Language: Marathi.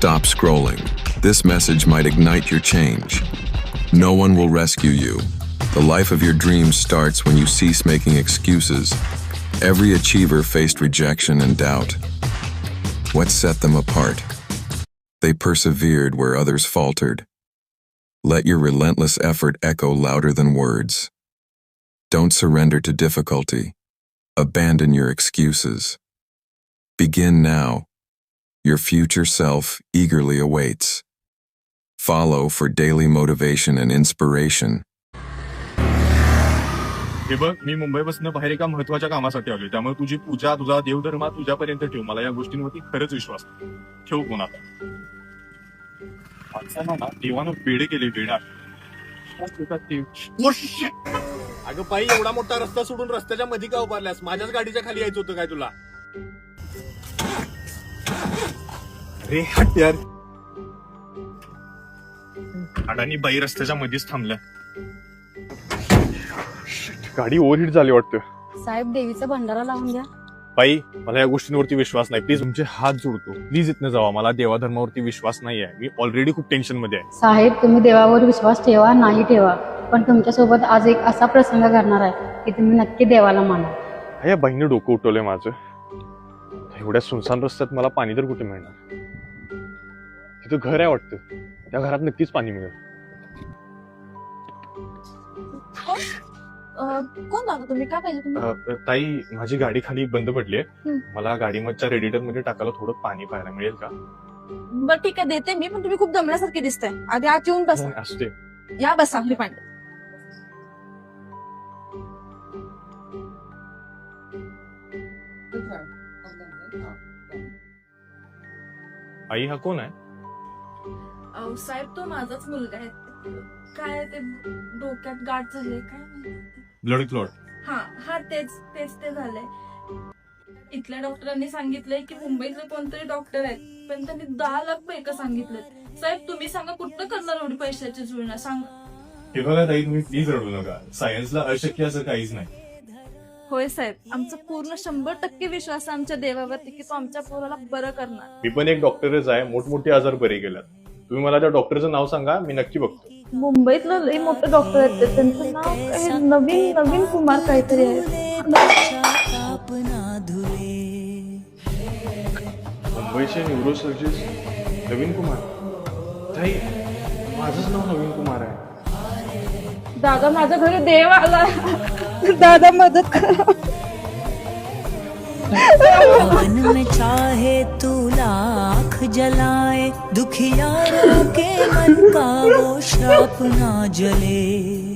stop scrolling. This message might ignite your change. No one will rescue you. The life of your dreams starts when you cease making excuses. Every achiever faced rejection and doubt. What set them apart? They persevered where others faltered. Let your relentless effort echo louder than words. Don't surrender to difficulty. Abandon your excuses. Begin now. Your future self eagerly awaits. Follow for daily motivation and inspiration. हे बघ, मी मुंबईपासून बाहेर एका महत्वाच्या कामासाठी आलोय, त्यामुळे तुझी पूजा, तुझा देवधर्म तुझ्यापर्यंत ठेव. मला या गोष्टींवरती खरंच विश्वास आहे. ठेव पुन्हा. माणसांना देवानं बेडे केले, बेडा. अगं बाई, एवढा मोठा रस्ता सोडून रस्त्याच्या मध्ये का उभारल्यास? माझ्याच गाडीच्या खाली यायचं होतं काय तुला? अरे हट यार. अडाणी बाई रस्त्याच्या मध्येच थांबल्या. गाडी ओव्हरहीट झाली वाटतं. साहेब, देवीचा भंडारा लावून द्या. बाई, मला या गोष्टींवरती विश्वास नाही. प्लीज तुमचे हात जोडतो. प्लीज इथनं जावा. मला देवाधर्मावरती विश्वास नाही आहे. मी ऑलरेडी खूप टेन्शन मध्ये आहे. साहेब, तुम्ही देवावर विश्वास ठेवा नाही ठेवा, पण तुमच्यासोबत आज एक असा प्रसंग घडणार आहे की तुम्ही नक्की देवाला माना. या बाईने डोकं उठवलंय माझं. एवढ्या सुनसान रस्त्यात मला पाणी तर कुठे मिळणार? तिथं घर आहे वाटतं. त्या घरात नक्कीच पाणी मिळेल. कोण दादा तुम्ही? काय पाहिजे तुम्ही? ताई, माझी गाडी खाली बंद पडली आहे. मला गाडीमधच्या रेडिएटर मध्ये टाकायला थोडं पाणी पाहायला मिळेल का? बरं ठीक आहे, देते मी, पण तुम्ही खूप दमल्यासारखे दिसताय. आधी आत येऊन बसा. असते. या बसा, मी पाणी. आई, हा कोण आहे? साहेब, तो माझाच मुलगा आहे. काय ते डोक्यात गाठ झाले, काय ब्लड क्लॉट. हा हा तेच ते झालंय. इथल्या डॉक्टरांनी सांगितलंय की मुंबईतले कोणतरी डॉक्टर आहेत, पण त्यांनी 10 लाख पैसे सांगितले. साहेब, तुम्ही सांगा कुठं करणार एवढी पैशाची जुळणा? सांगा. हे बघा ताई, तुम्ही प्लीज रडू नका. सायन्सला अशक्य असं काहीच नाही. होय साहेब, आमचा पूर्ण 100% विश्वास आहे आमच्या देवावरती की तो आमच्या पोराला बरं करणार. मी पण एक डॉक्टरच आहे. मोठमोठे आजार बरे केल्यात. तुम्ही मला त्या डॉक्टरचं नाव सांगा, मी नक्की बघतो. मुंबईतलं लई मोठं डॉक्टर आहेत, त्यांचं नाव काय नवीन कुमार काहीतरी आहे. मुंबईचे न्यूरोसर्जन नवीन कुमार. ताई, माझंच नाव नवीन कुमार आहे. दादा, माझ्या घरी देव आला. दादा, मदत करा. मन में चाहे तू लाख जलाए, दुखियारों के मन का वो श्राप ना जले.